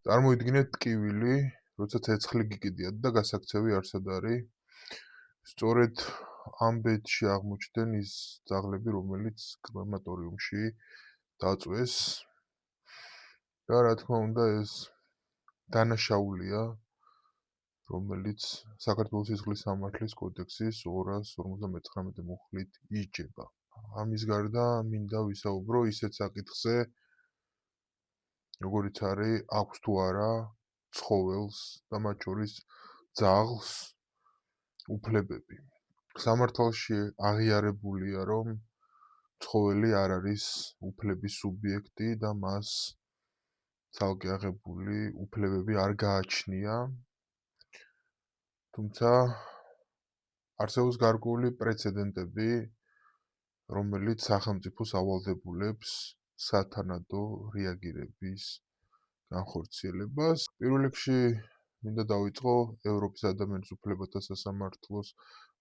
წარმოიდგინეთ ტკივილი, როცა ცეცხლი გიკიდიათ და გასაქცევი არსად არის. სწორედ ამ ბედში აღმოჩნდნენ ის ძაღლები, რომელიც კრემატორიუმში დაწვეს. და რა თქმა უნდა, ეს დანაშაულია, რომელიც საქართველოს სისხლის სამართლის კოდექსის 259 მუხლით იჯება. ამის გარდა მინდა ვისაუბრო ისეთ საკითხზე, როგორიც არის აქვს თუ არა ცხოველს და მათ შორის ძაღლს უფლებები. სამართალში აღიარებულია, რომ ცხოველი არ არის უფლების სუბიექტი და მას ცალკე აღებული უფლებები არ გააჩნია. თუმცა არსებობს გარკვეული პრეცედენტები, რომელიც სახელმწიფოს ავალდებულებს სათანადო რეაგირების განხორციელებას. პირველ რიგში მინდა დავიწყო ევროპის ადამიანის უფლებათა სასამართლოს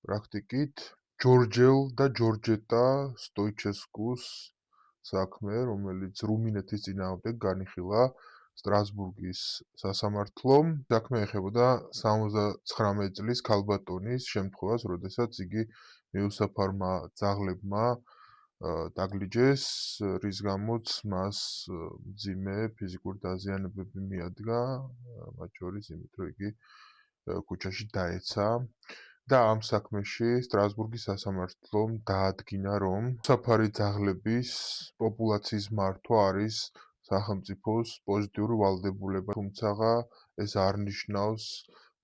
პრაქტიკით. ჯორჯელ და ჯორჯეტა სტოიჩესკუს საქმე, რომელიც რუმინეთის წინააღმდეგ განიხილა სტრასბურგის სასამართლომ. საქმე ეხებოდა 79 წლის ქალბატონის შემთხვევას, როდესაც იგი მიუსაფარმა ძაღლებმა დაგლიჯეს, რის გამოც მას მძიმე ფიზიკური დაზიანებები მიადგა, მათ შორის იმით, რომ იგი ქუჩაში დაეცა. და ამ საქმეში სტრასბურგის სასამართლომ დაადგინა, რომ საფარი ძაღლების პოპულაციის მართვა არის სახელმწიფოს პოზიტიური ვალდებულება, თუმცა ეს არ ნიშნავს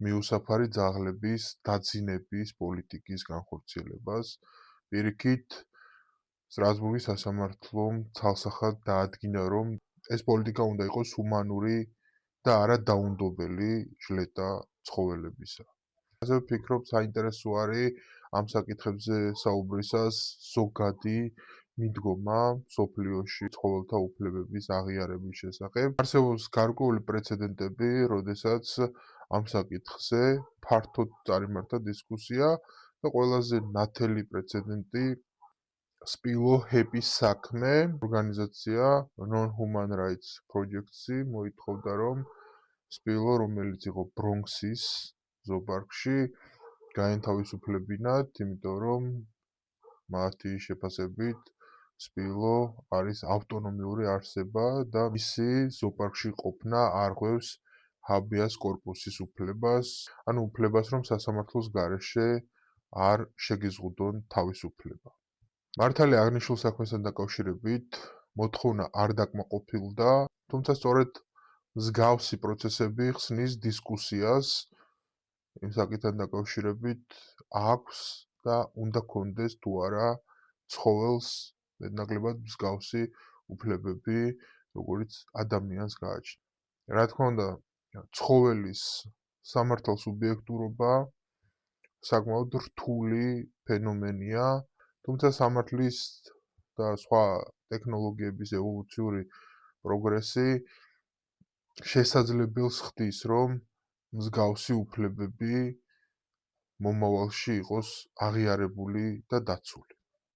მიუსაფარი ძაღლების დაძინების პოლიტიკის განხორციელებას. პირიქით, სტრასბურგის სასამართლომ ცალსახად დაადგინა, რომ ეს პოლიტიკა უნდა იყოს ჰუმანური და არა დაუნდობელი ჟლეტა ცხოველებისა. ასევე ვფიქრობ, საინტერესო არის ამ საკითხებზე საუბრისას ზოგადი მიდგომა მსოფლიოში ცხოველთა უფლებების აღიარების შესახებ. არსებობს გარკვეული პრეცედენტები, როდესაც ამ საკითხზე ფართოდ წარიმართა დისკუსია და ყველაზე ნათელი პრეცედენტი სპილო ჰეპის საქმე. ორგანიზაცია Non-Human Rights Project-ი მოითხოვდა, რომ სპილო, რომელიც იყო ბრონქსის ზოოპარკში, გაენთავისუფლებინათ, იმიტომ რომ მათი შეფასებით სპილო არის ავტონომიური არსება და მისი ზოოპარკში ყოფნა არღვევს ჰაბიას კორპუსის უფლებას, ანუ უფლებას, რომ სასამართლოს გარეშე არ შეგეზღუდონ თავისუფლება. მართალია აღნიშნულ საქმესთან დაკავშირებით მოთხოვნა არ დაკმაყოფილდა, თუმცა სწორედ მსგავსი პროცესები ხსნის დისკუსიას იმ საკითხთან დაკავშირებით აქვს და უნდა კონდეს თუ არა ცხოველს მეტნაკლებად მსგავსი უფლებები, როგორც ადამიანს გააჩნია. რა თქმა უნდა, ცხოველის სამართალ სუბიექტურობა საკმაოდ რთული ფენომენია, თუმცა სამართლის და სხვა ტექნოლოგიების ევოლუციური პროგრესი შესაძლებელს ხდის, რომ მსგავსი უფლებები მომავალში იყოს აღიარებული და დაცული.